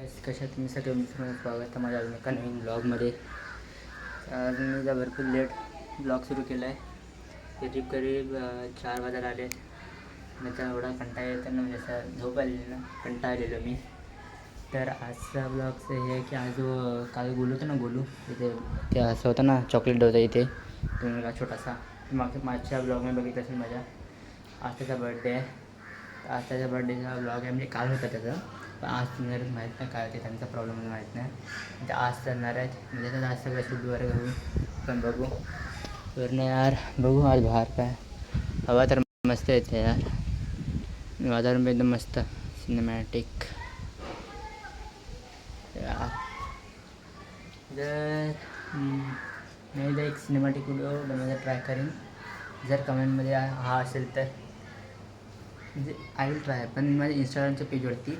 कशा तुम्ही सगळे मित्रांनो, स्वागत आहे माझ्या अजून एका नवीन ब्लॉगमध्ये. आज मी जर भरपूर लेट ब्लॉग सुरू केला आहे. करीब करीब 4 वाजायला आले. त्याचा एवढा कंटाळा येतो ना, म्हणजे असं झोप आलेली ना, कंटाळलेलो मी. तर आजचा ब्लॉगचं हे आहे की आज काल गोलू होतं ना, गोलू इथे ते असं होतं ना, चॉकलेट होतं इथे तो मुलगा छोटासा. मागच्या ब्लॉगमध्ये बघितलं असेल माझ्या. आज त्याचा बर्थडे आहे. आज त्याच्या बर्थडेचा ब्लॉग आहे, म्हणजे काल होता त्याचा. पण आज तुम्हाला माहीत नाही काय ते त्यांचा प्रॉब्लेम मला माहीत नाही. म्हणजे आज चालणार आहेत, म्हणजे आता आज सगळं शूट वगैरे करू. पण बघू वरनं यार, बघू आज बाहेर काय. हवा तर मस्त येते यार, वातावरण एकदम मस्त सिनेमॅटिक यार. जर मी एकदा एक सिनेमॅटिक व्हिडिओ बनवायचा ट्राय करेन. जर कमेंटमध्ये हा असेल तर म्हणजे आय विल ट्राय. पण माझ्या इंस्टाग्रामच्या पेजवरती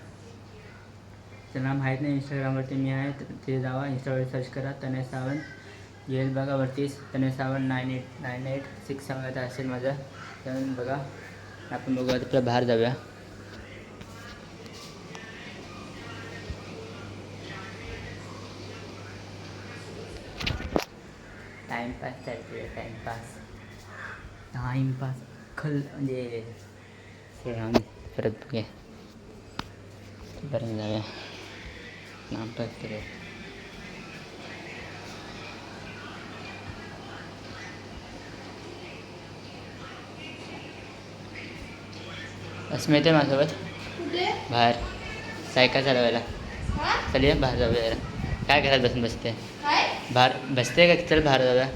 त्यांना माहीत नाही, इंस्टाग्रामवरती मी आहे, ते जावा इंस्टावर सर्च करा तनय सावंत येईल बघा. वरतीच तनय सावंत 989867 आता असेल माझं, त्यामुळे बघा. आपण बघू आता आपल्या बाहेर जाऊया. टाईमपास चालते, टाईमपास खल म्हणजे परत बघूया, बरं जाऊया टाईमपास करूया. अस्मिता माझ्यासोबत बाहेर सायकल चालवायला चल, बाहेर जाऊया जरा. काय घरात बसून बसते, बाहेर बसते का? चल बाहेर जाऊया,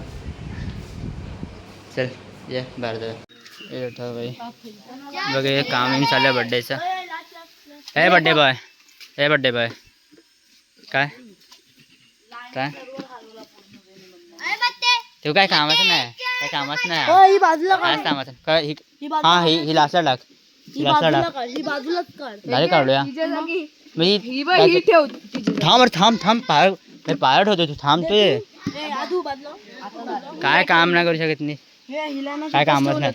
चल ये बाहेर जाऊया. भाई बघ, हे काम चालू आहे बड्डेचं. हे बड्डे बॉय, हे बड्डे बॉय, काय काय तो काय कामाचं नाही, काय कामाचं नाही, काय कामाचं काय. हां ही लास्टला टाक, गाडी काढूया. थांब थांब थांब, पाय ठेवतो तू, थांबतोय. काय काम नाही करू शकत नाही, काय कामच नाही.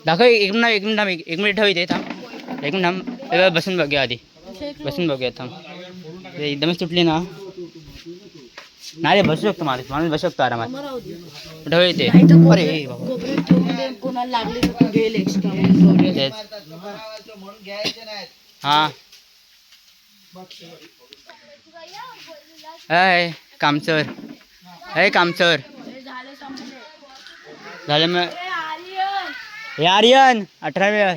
दाखव एक मिनिट ठेव इथे, थांब एक मिनिट थांब. बसून बघूया आधी, बसून बघूया थांब. एकदमच तुटली ना, नाही रे बसू शकतो माणूस बसू शकतो आरामात. ठेव इथे. अरे हां अय कामचोर, अय कामचोर झालं मग. हे आर्यन 18 वेळ.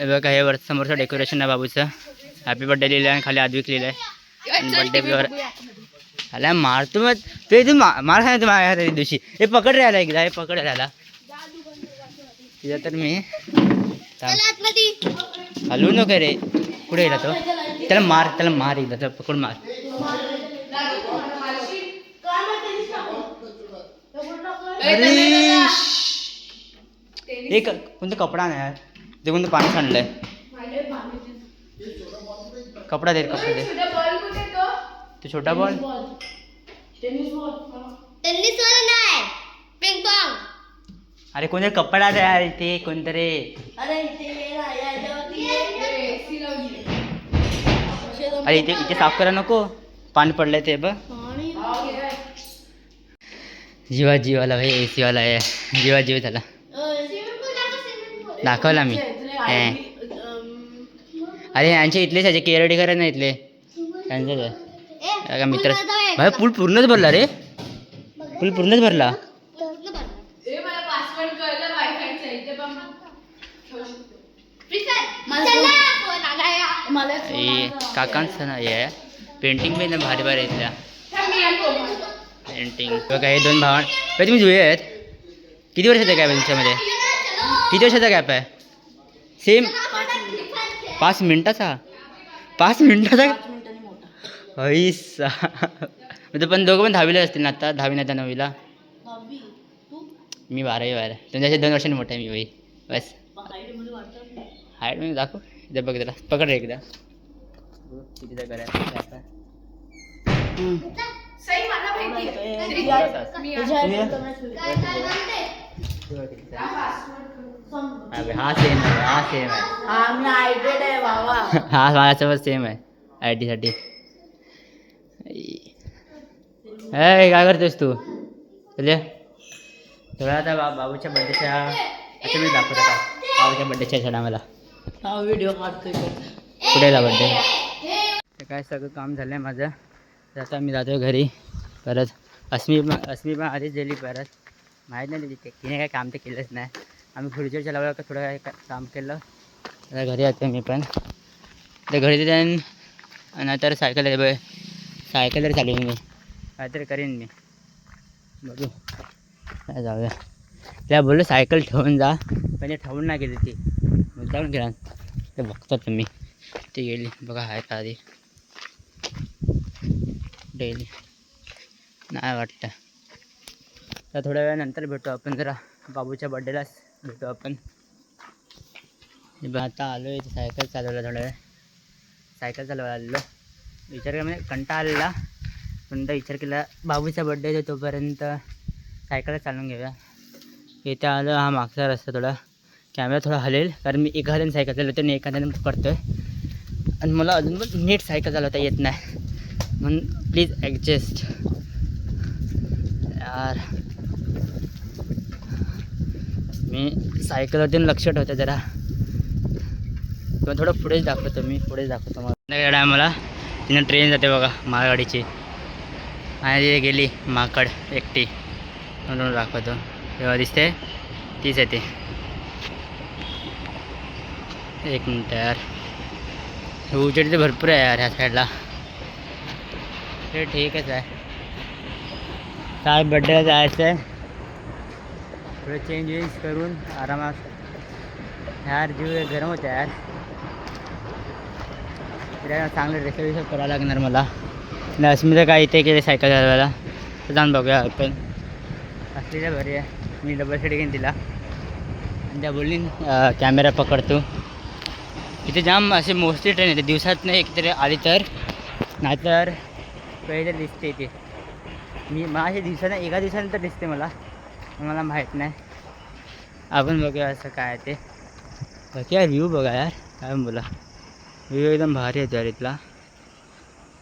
बघा हे समोरचं डेकोरेशन आहे बाबूचं. हॅपी बर्थडे लिहिलं आहे, खाली आद्विक लिहिलं आहे. आणि बर्थडे आला मारतो मग ते तू मार खाय माझ्या त्या दिवशी. हे पकड राहिला एकदा, हे पकड राहिला तिथं. तर मी हलवू नको रे, कुठे गेला तो? त्याला मार एकदा, त्याला पकड मार. एक कोणतं कपडा नाही यार, ते कोणतं पाणी सांडलंय. कपडा दे, कपडा दे. तो छोटा बॉल अरे कोणतरी कपडा द्या यार, इथे कोणतरी. अरे इथे साफ करा नको, पाणी पडलंय ते बघ. जीवाला भाई AC वाला आहे, जीव झाला. दाखवला मी. अरे यांचे इथलेच आहे, केअरटेकर नाही इथले, त्यांचंच आहे मित्र. भाई पूल पूर्णच भरला रे, पूल पूर्णच भरला. काकांचं ना हे पेंटिंग पण ना भारी भारी इथल्या पेंटिंग बघा. हे 2 भावां तुम्ही जुळे आहेत. किती वर्षाचा गॅप आहे तुमच्यामध्ये? किती वर्षाचा गॅप आहे? सेम 5 मिनिटाचा. 5 मिनिटाचा म्हणजे पण दोघं पण 10वीला असतील ना आता, 10वी नाही तर 9वीला. मी 12वी. तुमच्याशी 2 वर्षांनी मोठा आहे मी भाई. बस हाईट मी दाखव इथे बघ, त्याला पकड रे एकदा. कितीचा करायचं अबे हा सेम आहे, हा सेम आहे. हा माझ्यासोबत सेम आहे IT साठी. ए काय करतोस तू? चल तुला आता बाबूच्या बड्डेच्या अच्छा मी दाखवतो का बाबूच्या बड्डेच्या छडा मला व्हिडिओ काढतोय. कुठे जा बड्डे. ते काय सगळं काम झालं आहे माझं. तर आता मी जातो घरी. परत अस्मी पण आधीच गेली परत. माहीत नाही तिने काय काम तर केलंच नाही. आम्ही खुर्चीवर चलावलं का थोडं काय काम केलं. आता घरी येतो मी पण. तर घरी जाईन नाहीतर सायकल चालवेन मी. काहीतरी करीन मी. बघू काय जाऊया. त्याला बोललो सायकल ठेवून जा पण ते ठेवून नाही गेली ती. जाऊन गेला ते बघतो तुम्ही. ती गेली बघा आहे का आधी डेली नाही वाटतं. तर थोड्या वेळानंतर भेटू आपण. जरा बाबूच्या बड्डेलाच भेटू आपण. आता आलो आहे सायकल चालवला थोड्या वेळ. सायकल चालवायला आलेलो. विचार केला म्हणजे कंटाळा आलेला पण विचार केला बाबूचा बड्डे आहे तोपर्यंत सायकलच चालवून घेऊया. इथे आलं. हा मागचा रस्ता थोडा कॅमेरा थोडा हलेल कारण मी एका हाताने सायकल चालवतो आणि एका हाताने पकडतो आहे आणि मला अजून पण नीट सायकल चालवता येत नाही म्हणून प्लीज ॲडजस्ट यार. मी सायकलवरती लक्ष ठेवतो जरा किंवा थोडं पुढेच दाखवतो. मला मला तिनं ट्रेन जाते बघा मालगाडीची आणि तिथे गेली माकड एकटी म्हणून दाखवतो. तेव्हा दिसते तीच येते. एक मिनटं यार. उजेड तर भरपूर आहे यार ह्या साईडला. ते ठीकच आहे. काय बड्डेला जायचं आहे थोडं चेंज करून आरामात. यार जीव गरम होतं यार. फिरायला चांगलं रिसर्च करावं लागणार मला. नाही अस्मिता काय इथे केले सायकल चालवायला तर जाऊन बघूया आपण. असलेल्या बरी आहे. मी डबल सीट घेईन तिला आणि त्या बोलली कॅमेरा पकडतो. इथे जाम असे मोस्टली ट्रेन येते दिवसात नाही एकतरी आली तर नाहीतर पहिले दिसते इथे. मला असे दिवसानं एका दिवसानंतर दिसते मला माहीत नाही. आपण बघूया असं काय ते. बाकी यार व्ह्यू बघा यार काय बोला. व्ह्यू एकदम भारी येतो यार इथला.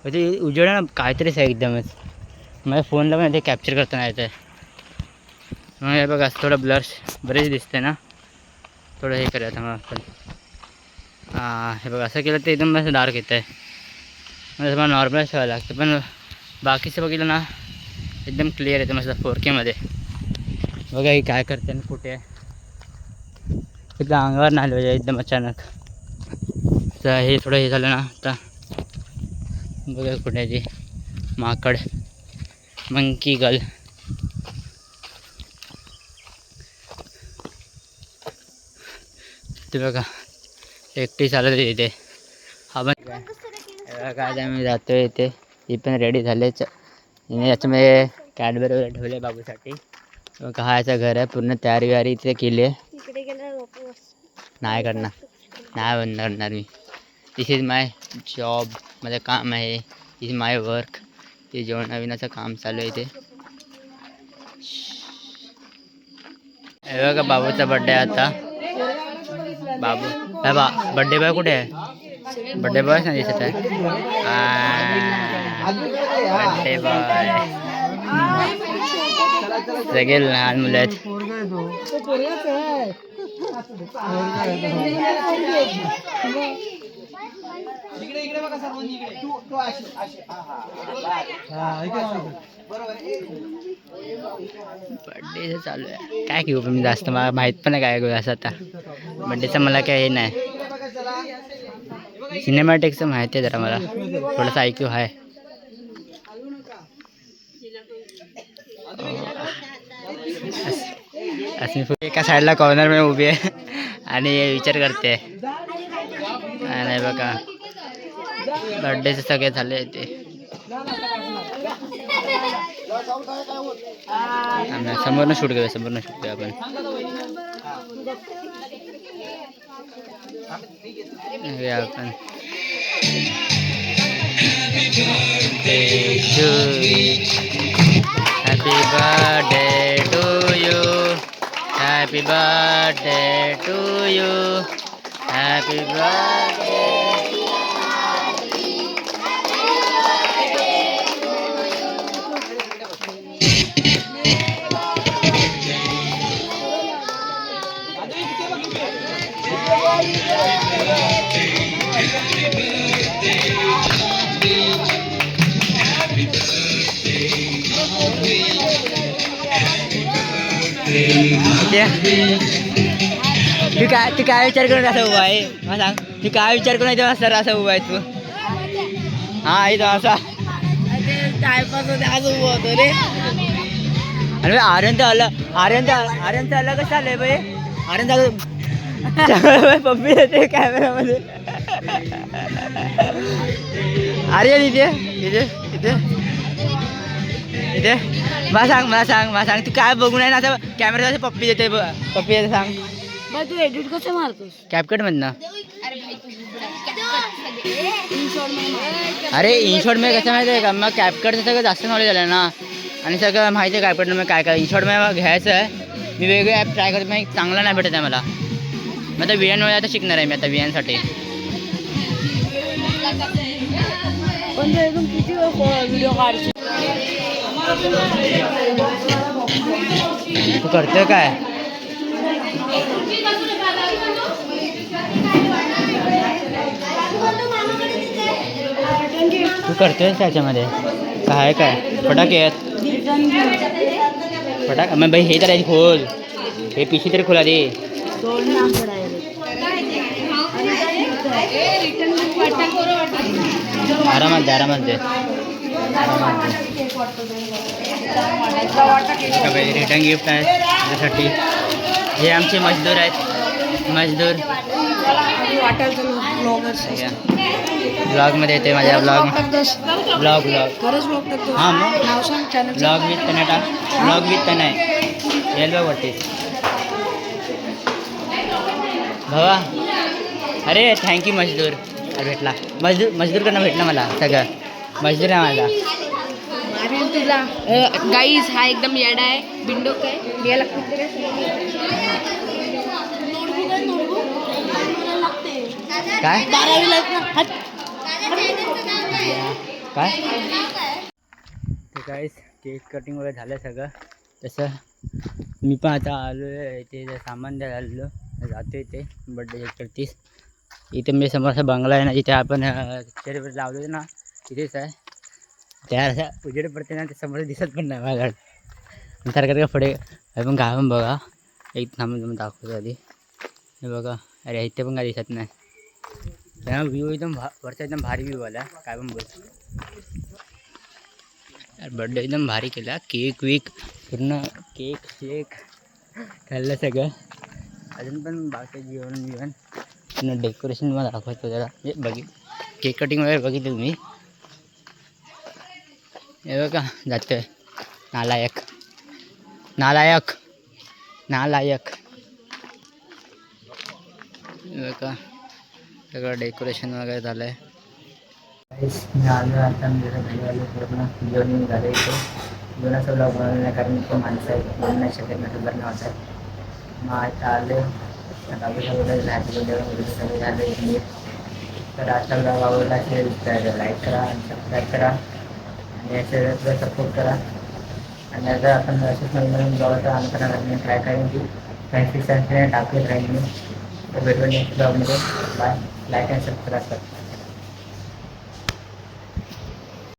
म्हणजे उजेड ना काहीतरीच आहे एकदमच. माझ्या फोनला पण ते कॅप्चर करता नाही येतं. मग हे बघा थोडं ब्लर्स बरेच दिसते ना. थोडं हे करूया मग आपण. हे बघा असं केलं तर एकदम असं डार्क येतं आहे. म्हणजे मला नॉर्मलच ठेवायला लागतं पण बाकीचं बघितलं ना एकदम क्लिअर येतं मस्त 4K मध्ये. बघा ही काय करते आणि कुठे आहे. एकदम अंगावर नाही आलं एकदम अचानक. तर हे थोडं हे झालं ना आता बघा कुठे आहे ती माकड मंकी गर्ल. ते बघा एकटी चालत इथे. हा पण काय आम्ही जातो आहे इथे. ही पण रेडी झालेच. हिने याच्यामध्ये कॅडबरी वगैरे ठेवले बाबूसाठी. कहायचं घर आहे पूर्ण तयारी वारी इथे केली आहे. नाही करणार मी. दिस इज माय जॉब. माझं काम आहे. दिस इज माय वर्क. ते जेवण नवीनाचं काम चालू आहे इथे. हे बघा बाबूचा बड्डे आता. बाबू बड्डे बॉय कुठे आहे. बड्डे बॉय नाही दिसत आहे. बड्डे बॉय सगळे लहान मुलं आहेत. बड्डे चालू आहे. काय घेऊ मी जास्त मला माहीत पण नाही काय घेऊ असं आता. बड्डेचं मला काय हे नाही. सिनेमॅटिकचं माहिती आहे जरा मला थोडंसं ऐकू आहे. एका साईडला कॉर्नरमध्ये उभी आहे आणि विचार करते. नाही बघा बड्डेचे सगळे झाले ते. समोरनं शूट करूया आपण. आपण happy birthday to you. Happy happy birthday to you, happy birthday. तू काय विचार करून असं उभा आहे मला सांग. तू काय विचार करून इथे सर असं उभा आहे तू. हा इथं असा टायपास आज उभं होतो रे. अरे आर्यन तर अलग कसं आलंय बाई. आर्यन पप्पी येते कॅमेरामध्ये. आर्यन इथे इथे इथे इथे मला सांग तू काय बघून आहे ना असं कॅमेरा पप्पी देते सांग. तू एडिट कसं मारतोस? कॅपकट मधनं. अरे इनशॉट मध्ये कसं माहिती आहे का, मग कॅपकटचं सगळं जास्त नॉलेज झालं ना आणि सगळं माहिती आहे कॅपकट मग काय इनशॉट मध्ये घ्यायचं आहे. मी वेगळे ॲप ट्राय करत नाही, चांगला नाही भेटत आहे मला. मग आता VN मध्ये आता शिकणार आहे मी आता VN साठी. पण किती व्हिडिओ काढतो तू करतोय काय? तू करतोय त्याच्यामध्ये काय फटाके आहेत. मग बाई हे तर खोल, हे पिशी तरी खोला दे. आरामात दे. रिटर्न गिफ्ट आहे त्याच्यासाठी. हे आमचे मजदूर आहेत. ब्लॉगमध्ये येते माझ्या ब्लॉग. हां मग ब्लॉग विथ तनय येल बघ भावा. अरे थँक्यू मजदूर. भेटला मजदूरकडनं भेटला मला सगळं. मजदूर आहे माझा. तुला गाईज हा एकदम येडा आहे. बिंडो काय याला काय काय केक कटिंग वगैरे झालं सगळं. तसं मी पण आता आलो आहे इथे सामान द्यायला आलेलो. जातो इथे बड्डे 31. इथे मी समोर असा बंगला आहे ना, जिथे आपण चेअर लावलो ना तिथेच आहे. त्या असा उजेड पडते ना, ते समोर दिसत पण नाही माझ्याकडे सारखं का पुढे. पण काय पण बघा एक थांबून दाखवतो आधी. हे बघा. अरे इथे पण काय दिसत नाही. त्या व्ह्यू एकदम वरचा एकदम भारी व्ह्यू आला. काय पण बोल. बड्डे एकदम भारी केला. केक वीक पूर्ण केक शेक खाल्लं सगळं. अजून पण बाकी जेवण पूर्ण डेकोरेशन मला दाखवायचं जरा. हे केक कटिंग वगैरे बघितलं मी. हे बघा जातोय नालायक. हे बघा सगळं डेकोरेशन वगैरे झालं आहे. मी आलो आता पूर्ण जेवण झालं इथे. जेवणाचं ब्लॉग बनवलं नाही कारण तो माणसं आहे बोलू नाही शकत ना बरं नव्हतं. मग आता आले सगळं झालं. तर आता ब्लॉग आवडला असेल तर लाईक करा आणि सबस्क्राईब करा आणि याच्यावर सपोर्ट करा. आणि आता आपण असेच नवीन ब्लॉगचं आणताना ट्राय करेन की फॅन्सी टाकत राहील मी. तर भेटून नेक्स्ट ब्लॉगमध्ये. बाय. लाईक अँड सबस्क्राईब करा.